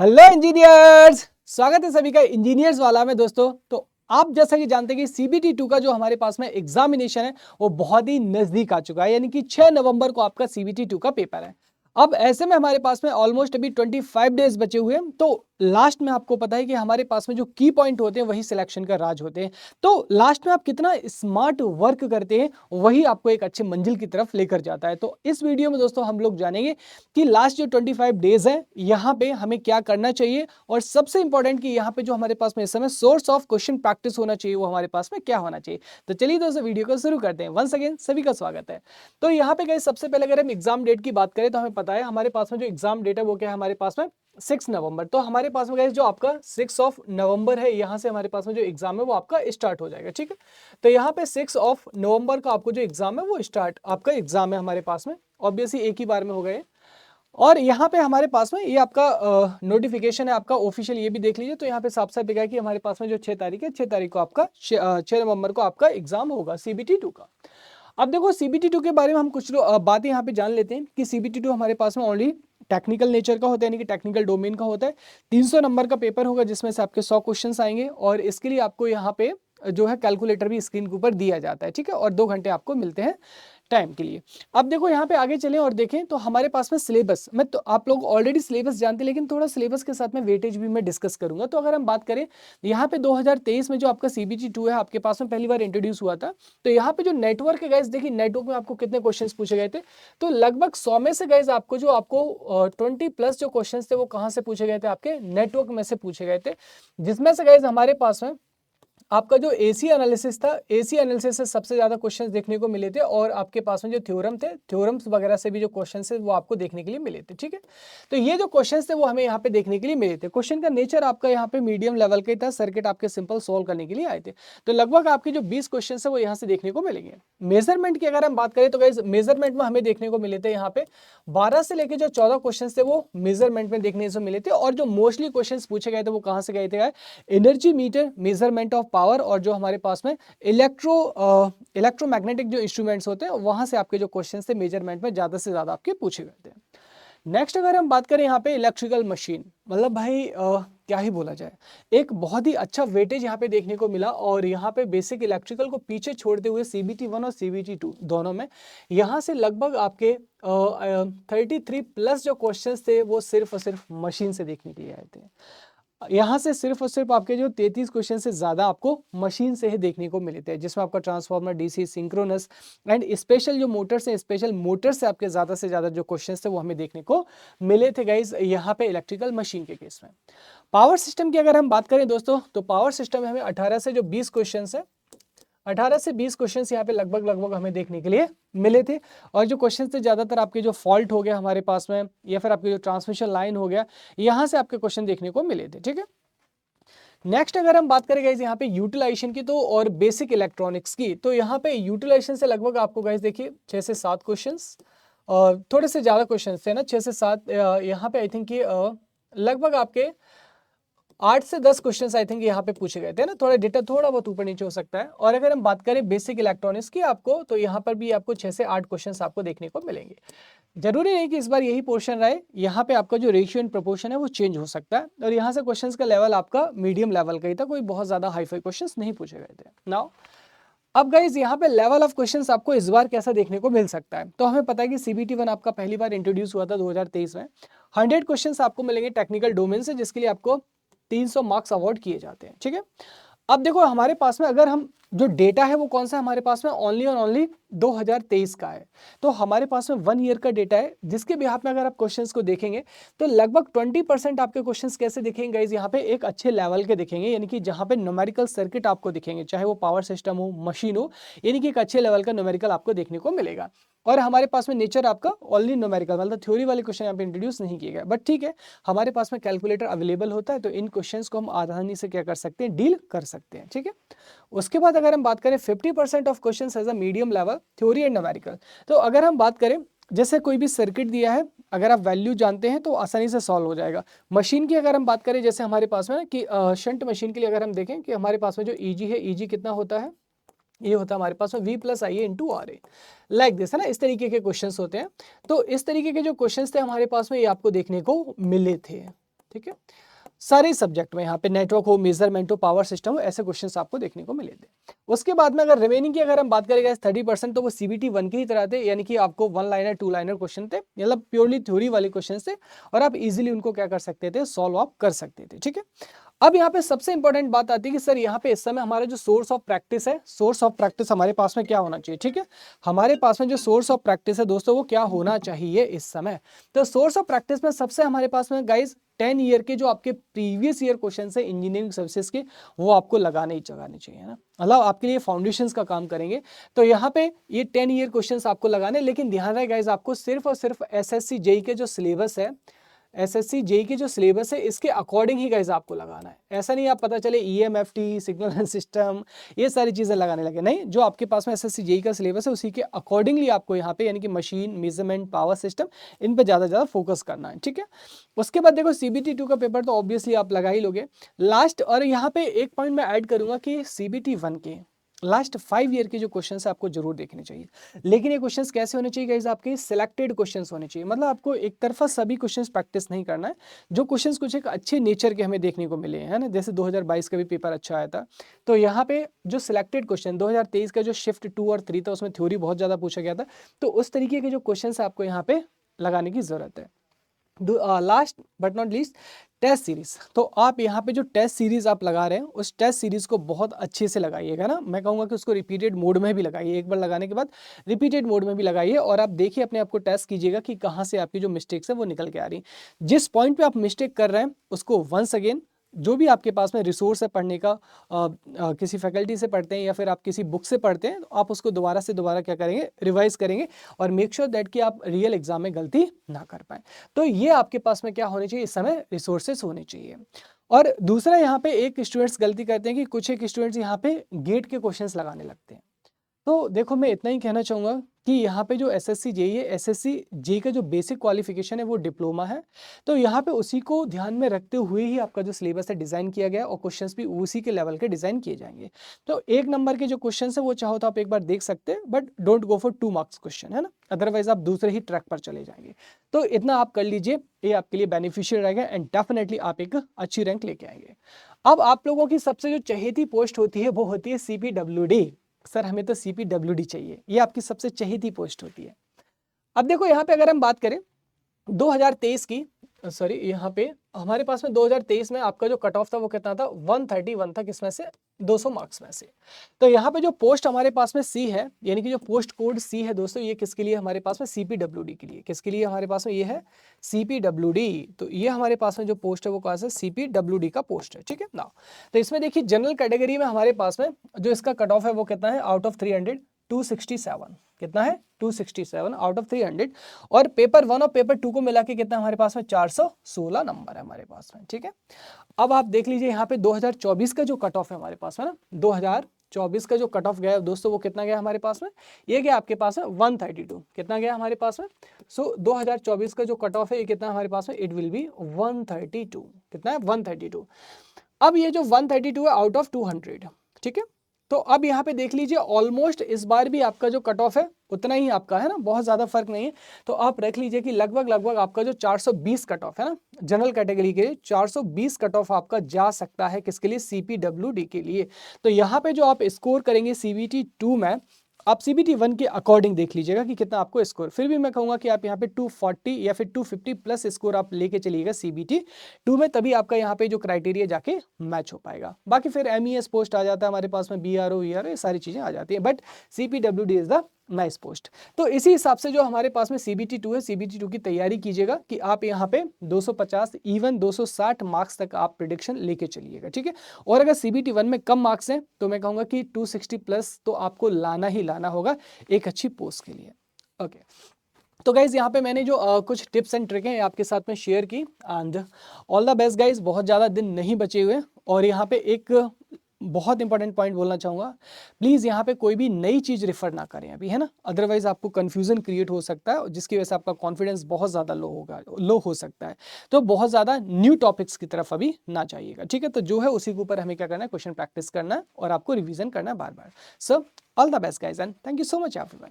Hello engineers, स्वागत है सभी का इंजीनियर्स वाला में दोस्तों। तो आप जैसा कि जानते हैं कि सीबीटी 2 का जो हमारे पास में एग्जामिनेशन है वो बहुत ही नजदीक आ चुका है, यानी कि 6 नवंबर को आपका सीबीटी 2 का पेपर है। अब ऐसे में हमारे पास में ऑलमोस्ट अभी 25 डेज बचे हुए हैं। तो लास्ट में आपको पता है कि हमारे पास में जो की पॉइंट होते हैं वही सिलेक्शन का राज होते हैं। तो लास्ट में आप कितना स्मार्ट वर्क करते हैं वही आपको एक अच्छे मंजिल की तरफ लेकर जाता है। तो इस वीडियो में दोस्तों हम लोग जानेंगे कि लास्ट जो 25 डेज है यहाँ पे हमें क्या करना चाहिए, और सबसे इंपॉर्टेंट कि यहाँ पे जो हमारे पास में इस समय सोर्स ऑफ क्वेश्चन प्रैक्टिस होना चाहिए वो हमारे पास में क्या होना चाहिए। तो चलिए दोस्तों वीडियो को शुरू करते हैं। वंस अगेन सभी का स्वागत है। तो यहाँ पे गाइस सबसे पहले अगर हम एग्जाम डेट की बात करें तो हमें पता है हमारे पास में जो एग्जाम डेट है वो क्या है, हमारे पास में 6 नवंबर। तो हमारे पास में गाइस जो आपका 6 ऑफ नवंबर है, यहाँ से हमारे पास में जो एग्जाम है वो आपका स्टार्ट हो जाएगा। ठीक है, तो यहाँ पे 6 ऑफ नवंबर का आपको जो एग्जाम है वो स्टार्ट आपका एग्जाम है हमारे पास में, ऑब्वियसली एक ही बार में हो गए। और यहाँ पे हमारे पास में ये आपका नोटिफिकेशन है आपका ऑफिशियल, ये भी देख लीजिए। तो यहाँ पे साफ साफ लिखा है कि हमारे पास में जो 6 तारीख है, 6 तारीख को आपका 6 नवंबर को आपका एग्जाम होगा सीबीटी 2 का। अब देखो सीबीटी 2 के बारे में हम कुछ बातें यहाँ पे जान लेते हैं कि सीबीटी 2 हमारे पास में ओनली टेक्निकल नेचर का होता है, यानी कि टेक्निकल डोमेन का होता है। 300 नंबर का पेपर होगा जिसमें से आपके 100 क्वेश्चंस आएंगे, और इसके लिए आपको यहाँ पे जो है कैलकुलेटर भी स्क्रीन के ऊपर दिया जाता है। ठीक है, और 2 घंटे आपको मिलते हैं टाइम के लिए। अब देखो यहाँ पे आगे चलें और देखें तो हमारे पास में सिलेबस में, तो आप लोग ऑलरेडी सिलेबस जानते हैं, लेकिन थोड़ा सिलेबस के साथ में वेटेज भी मैं डिस्कस करूंगा। तो अगर हम बात करें यहाँ पे 2023 में जो आपका सीबीटी 2 है आपके पास में पहली बार इंट्रोड्यूस हुआ था, तो यहाँ पे जो नेटवर्क है गाइस, देखिए नेटवर्क में आपको कितने क्वेश्चंस पूछे गए थे। तो लगभग 100 में से गाइस आपको 20 प्लस जो क्वेश्चन थे वो कहाँ से पूछे गए थे, आपके नेटवर्क में से पूछे गए थे। जिसमें से गाइस हमारे पास में आपका जो एसी एनालिसिस था, एसी एनालिसिस से सबसे ज्यादा क्वेश्चंस देखने को मिले थे, और आपके पास में जो थ्योरम थे, थ्योरम्स वगैरह से भी जो क्वेश्चंस थे वो आपको देखने के लिए मिले थे। ठीक है, तो ये जो क्वेश्चंस थे वो हमें यहाँ पे देखने के लिए मिले थे। क्वेश्चन का नेचर आपका यहाँ पे मीडियम लेवल का ही था, सर्किट आपके सिंपल सोल्व करने के लिए आए थे। तो लगभग आपके जो 20 क्वेश्चन है वो यहाँ से देखने को मिलेंगे। मेजरमेंट की अगर हम बात करें तो गाइस मेजरमेंट में हमें देखने को मिले थे यहाँ पे 12 से लेकर जो 14 क्वेश्चन थे वो मेजरमेंट में देखने से मिले थे। और जो मोस्टली क्वेश्चन पूछे गए थे वो कहाँ से गए थे, energy meter, measurement of power, और जो हमारे पास में इलेक्ट्रोमैग्नेटिक जो इंस्ट्रूमेंट्स होते हैं वहां से आपके जो क्वेश्चन थे मेजरमेंट में ज्यादा से ज्यादा आपके पूछे गए थे। नेक्स्ट अगर हम बात करें यहाँ पे इलेक्ट्रिकल मशीन, मतलब भाई क्या ही बोला जाए, एक बहुत ही अच्छा वेटेज यहाँ पे देखने को मिला। और यहाँ पे बेसिक इलेक्ट्रिकल को पीछे छोड़ते हुए सीबीटी 1 और सीबीटी 2 दोनों में यहाँ से लगभग आपके 33 प्लस जो क्वेश्चंस थे वो सिर्फ और सिर्फ मशीन से देखने के लिए आए थे। यहाँ से सिर्फ और सिर्फ आपके जो 33 क्वेश्चन से ज्यादा आपको मशीन से ही देखने को मिले थे, जिसमें आपका transformer, DC, synchronous and special जो मोटर्स हैं, स्पेशल मोटर से आपके ज्यादा से ज्यादा जो क्वेश्चन थे वो हमें देखने को मिले थे गाइज यहाँ पे इलेक्ट्रिकल मशीन के केस में। पावर सिस्टम की अगर हम बात करें दोस्तों, तो पावर सिस्टम में हमें 18 से जो 20 क्वेश्चन है, 18 से 20 क्वेश्चन यहाँ पे लगभग लगभग हमें देखने के लिए मिले थे। और जो क्वेश्चन थे ज्यादातर आपके जो फॉल्ट हो गया हमारे पास में, या फिर आपके जो ट्रांसमिशन लाइन हो गया, यहाँ से आपके क्वेश्चन देखने को मिले थे। ठीक है, नेक्स्ट अगर हम बात करें गाइज यहाँ पे यूटिलाइजेशन की तो, और बेसिक इलेक्ट्रॉनिक्स की, तो यहाँ पे यूटिलाइजेशन से लगभग आपको गाइज देखिए 6 से 7 क्वेश्चंस, और थोड़े से ज्यादा क्वेश्चंस थे ना, 6 से 7, यहाँ पे आई थिंक कि लगभग आपके 8 से 10 क्वेश्चंस आई थिंक यहाँ पे पूछे गए थे ना, थोड़ा डेटा थोड़ा बहुत ऊपर नीचे हो सकता है। और अगर हम बात करें बेसिक इलेक्ट्रॉनिक्स की आपको, तो यहाँ पर भी आपको 6 से 8 क्वेश्चंस आपको देखने को मिलेंगे। जरूरी नहीं कि इस बार यही पोर्शन रहे, यहाँ पे आपका जो रेशियो एंड प्रोपोर्शन है वो चेंज हो सकता है। और यहाँ से क्वेश्चंस का लेवल आपका मीडियम लेवल का ही था, कोई बहुत ज्यादा हाई फाई क्वेश्चंस नहीं पूछे गए थे। नाउ अब गाइज यहाँ पे लेवल ऑफ क्वेश्चंस आपको इस बार कैसा देखने को मिल सकता है। तो हमें पता है कि सीबीटी 1 आपका पहली बार इंट्रोड्यूस हुआ था 2023 में। 100 क्वेश्चंस आपको मिलेंगे टेक्निकल डोमेन से, जिसके लिए आपको 300 मार्क्स अवार्ड किए जाते हैं। ठीक है, अब देखो हमारे पास में अगर हम जो डेटा है वो कौन सा है, हमारे पास में ओनली और ओनली 2023 का है। तो हमारे पास में 1 ईयर का डेटा है, जिसके बिहाफ में अगर आप क्वेश्चंस को देखेंगे तो लगभग 20% आपके क्वेश्चंस कैसे दिखेंगे गाइज, यहाँ पे एक अच्छे लेवल के दिखेंगे, यानी कि जहाँ पे न्यूमेरिकल सर्किट आपको दिखेंगे, चाहे वो पावर सिस्टम हो, मशीन हो, यानी कि एक अच्छे लेवल का न्यूमेरिकल आपको देखने को मिलेगा। और हमारे पास में नेचर आपका ओनली न्यूमेरिकल, मतलब थ्योरी वाले क्वेश्चन यहाँ पे इंट्रोड्यूस नहीं किए गए। बट ठीक है, हमारे पास में कैलकुलेटर अवेलेबल होता है, तो इन क्वेश्चंस को हम आसानी से क्या कर सकते हैं, डील कर सकते हैं। ठीक है, उसके बाद अगर हम बात करें 50% of questions as a medium level theory and numerical. तो अगर हम बात करें जैसे कोई भी सर्किट दिया है, अगर आप वैल्यू जानते हैं तो आसानी से सॉल्व हो जाएगा। मशीन की अगर हम बात करें, जैसे हमारे पास में ना कि शंट मशीन के लिए अगर हम देखें कि हमारे पास में जो ईजी है, ईजी कितना होता है, ये होता है हमारे पास में V+IA into RA, like this है ना, इस तरीके के क्वेश्चंस होते हैं। तो इस तरीके के जो क्वेश्चंस थे हमारे पास में, ये आपको देखने को मिले थे। ठीक है, सारे सब्जेक्ट में यहाँ पे नेटवर्क हो, मेजरमेंट हो, पावर सिस्टम हो, ऐसे क्वेश्चंस आपको देखने को मिले थे। उसके बाद में अगर रिमेनिंग की अगर हम बात करें 30% तो वो CBT 1 की ही तरह थे, यानी कि आपको 1 लाइनर 2 लाइनर क्वेश्चन थे, मतलब प्योरली थ्योरी वाले क्वेश्चन थे और आप इजीली उनको क्या कर सकते थे, सॉल्व आप कर सकते थे। ठीक है, अब यहाँ पे सबसे इंपॉर्टेंट बात आती है कि सर यहाँ पे इस समय हमारा जो सोर्स ऑफ प्रैक्टिस है, सोर्स ऑफ प्रैक्टिस हमारे पास में क्या होना चाहिए। ठीक है, हमारे पास में जो सोर्स ऑफ प्रैक्टिस है दोस्तों वो क्या होना चाहिए इस समय। तो सोर्स ऑफ प्रैक्टिस में सबसे हमारे पास में गाइज 10 ईयर के जो आपके प्रीवियस ईयर क्वेश्चन है इंजीनियरिंग सर्विसेज के, वो आपको लगाने ही लगाने चाहिए ना, मतलब आपके लिए फाउंडेशंस का काम करेंगे। तो यहाँ पे ये 10 ईयर क्वेश्चंस आपको लगाने, लेकिन ध्यान रहे गाइज आपको सिर्फ और सिर्फ SSC JEE के जो सिलेबस है, SSC JEE के जो सिलेबस है इसके अकॉर्डिंग ही गाइज आपको लगाना है। ऐसा नहीं आप पता चले EMFT सिग्नल एंड सिस्टम ये सारी चीजें लगाने लगे, नहीं, जो आपके पास में SSC JEE का सिलेबस है उसी के अकॉर्डिंगली आपको यहाँ पे यानी कि मशीन, मेजरमेंट, पावर सिस्टम, इन पे ज्यादा फोकस करना है। ठीक है, उसके बाद देखो CBT 2 का पेपर तो ऑब्वियसली आप लगा ही लोगे लास्ट। और यहाँ पे एक पॉइंट मैं ऐड करूंगा कि CBT 1 के लास्ट 5 ईयर के जो क्वेश्चंस है आपको जरूर देखने चाहिए, लेकिन ये क्वेश्चंस कैसे होने चाहिए गाइस, आपके सिलेक्टेड क्वेश्चंस होने चाहिए, मतलब आपको एक तरफा सभी क्वेश्चंस प्रैक्टिस नहीं करना है। जो क्वेश्चंस कुछ एक अच्छे नेचर के हमें देखने को मिले हैं ना, जैसे 2022 का भी पेपर अच्छा आया था, तो यहाँ पे जो सिलेक्टेड क्वेश्चन 2023 का जो शिफ्ट 2 और 3 था उसमें थ्योरी बहुत ज्यादा पूछा गया था, तो उस तरीके के जो क्वेश्चन आपको यहाँ पे लगाने की जरूरत है। Last but not least test series, तो आप यहाँ पे जो टेस्ट सीरीज आप लगा रहे हैं उस टेस्ट सीरीज को बहुत अच्छे से लगाइएगा ना, मैं कहूँगा कि उसको रिपीटेड मोड में भी लगाइए, एक बार लगाने के बाद रिपीटेड मोड में भी लगाइए और आप देखिए अपने आप को टेस्ट कीजिएगा कि कहाँ से आपकी जो मिस्टेक्स है वो निकल के आ रही। जिस पॉइंट पे आप मिस्टेक कर रहे हैं उसको वंस अगेन जो भी आपके पास में रिसोर्स है पढ़ने का, किसी फैकल्टी से पढ़ते हैं या फिर आप किसी बुक से पढ़ते हैं, तो आप उसको दोबारा से दोबारा क्या करेंगे, रिवाइज करेंगे और मेक श्योर दैट कि आप रियल एग्जाम में गलती ना कर पाए। तो ये आपके पास में क्या होने चाहिए, इस समय रिसोर्सेस होने चाहिए। और दूसरा यहाँ पे एक स्टूडेंट्स गलती करते हैं कि कुछ एक स्टूडेंट्स यहाँ पे गेट के क्वेश्चंस लगाने लगते हैं। तो देखो मैं इतना ही कहना चाहूँगा कि यहाँ पे जो SSC JEE है, SSC JEE का जो बेसिक क्वालिफिकेशन है वो डिप्लोमा है, तो यहाँ पे उसी को ध्यान में रखते हुए ही आपका जो सिलेबस है डिज़ाइन किया गया और क्वेश्चंस भी उसी के लेवल के डिज़ाइन किए जाएंगे। तो 1 नंबर के जो क्वेश्चंस है वो चाहो तो आप एक बार देख सकते हैं, but don't go for 2 marks question, है ना, अदरवाइज आप दूसरे ही ट्रैक पर चले जाएंगे। तो इतना आप कर लीजिए, ये आपके लिए बेनिफिशियल रहेगा एंड डेफिनेटली आप एक अच्छी रैंक लेके आएंगे। अब आप लोगों की सबसे जो चहेती पोस्ट होती है वो होती है CPWD। सर हमें तो CPWD चाहिए, ये आपकी सबसे चहेती पोस्ट होती है। अब देखो यहाँ पे अगर हम बात करें 2023 की, सॉरी यहाँ पे हमारे पास में 2023 में आपका जो कट ऑफ था वो कितना था, 131 था, किसमें से, 200 मार्क्स में से। तो यहाँ पे जो पोस्ट हमारे पास में C है, यानी कि जो पोस्ट कोड C है दोस्तों, ये किसके लिए हमारे पास में, CPWD के लिए। किसके लिए हमारे पास में ये है, CPWD। तो ये हमारे पास में जो पोस्ट है वो कौन सा, CPWD का पोस्ट है। ठीक है ना, तो इसमें देखिए जनरल कैटेगरी में हमारे पास में जो इसका कट ऑफ है वो कितना है, आउट ऑफ 300 267, कितना है, 267 आउट ऑफ 300। और पेपर 1 और पेपर 2 को मिला के कितना हमारे पास में, 416 नंबर है हमारे पास में। ठीक है, अब आप देख लीजिए यहाँ पे 2024 का जो कट ऑफ है हमारे पास में ना, 2024 का जो कट ऑफ गया दोस्तों वो कितना गया हमारे पास में, ये गया आपके पास में 132, कितना गया हमारे पास में। सो 2024 का जो कट ऑफ है ये कितना हमारे पास में, इट विल बी 132, कितना है, 132। अब ये जो 132 है आउट ऑफ 200, ठीक है, तो अब यहाँ पे देख लीजिए ऑलमोस्ट इस बार भी आपका जो कट ऑफ है उतना ही आपका है ना, बहुत ज्यादा फर्क नहीं है। तो आप रख लीजिए कि लगभग आपका जो 420 कट ऑफ है ना जनरल कैटेगरी के लिए, 420 कट ऑफ आपका जा सकता है किसके लिए, CPWD के लिए। तो यहाँ पे जो आप स्कोर करेंगे CBT 2 में, आप CBT 1 के अकॉर्डिंग देख लीजिएगा कि कितना आपको स्कोर। फिर भी मैं कहूंगा कि आप यहाँ पे 240 या फिर 250 प्लस स्कोर आप लेके चलिएगा CBT 2 में, तभी आपका यहाँ पे जो क्राइटेरिया जाके मैच हो पाएगा। बाकी फिर MES पोस्ट आ जाता है हमारे पास में, BRO ये सारी चीजें आ जाती है, but CPWD is the nice post. तो इसी हिसाब से जो हमारे पास में CBT 2 है, CBT 2 की तैयारी कीजिएगा कि आप यहाँ पे 250 इवन 260 मार्क्स तक आप प्रिडिक्शन लेके चलिएगा। ठीक है, और अगर CBT 1 में कम मार्क्स हैं तो मैं कहूँगा कि 260 प्लस तो आपको लाना ही लाना होगा एक अच्छी पोस्ट के लिए। ओके, तो गाइज यहाँ पे मैंने जो कुछ टिप्स एंड ट्रिक हैं आपके साथ में शेयर की, and all the best guys. बहुत ज़्यादा दिन नहीं बचे हुए, और यहाँ पे एक बहुत इंपॉर्टेंट पॉइंट बोलना चाहूँगा, प्लीज़ यहाँ पे कोई भी नई चीज़ रेफर ना करें अभी, है ना, अदरवाइज आपको कन्फ्यूजन क्रिएट हो सकता है जिसकी वजह से आपका कॉन्फिडेंस बहुत ज़्यादा लो हो सकता है। तो बहुत ज़्यादा न्यू टॉपिक्स की तरफ अभी ना जाइएगा। ठीक है, तो जो है उसी के ऊपर हमें क्या करना है, क्वेश्चन प्रैक्टिस करना है और आपको रिविजन करना है बार बार। So all the best guys and thank you so much everyone.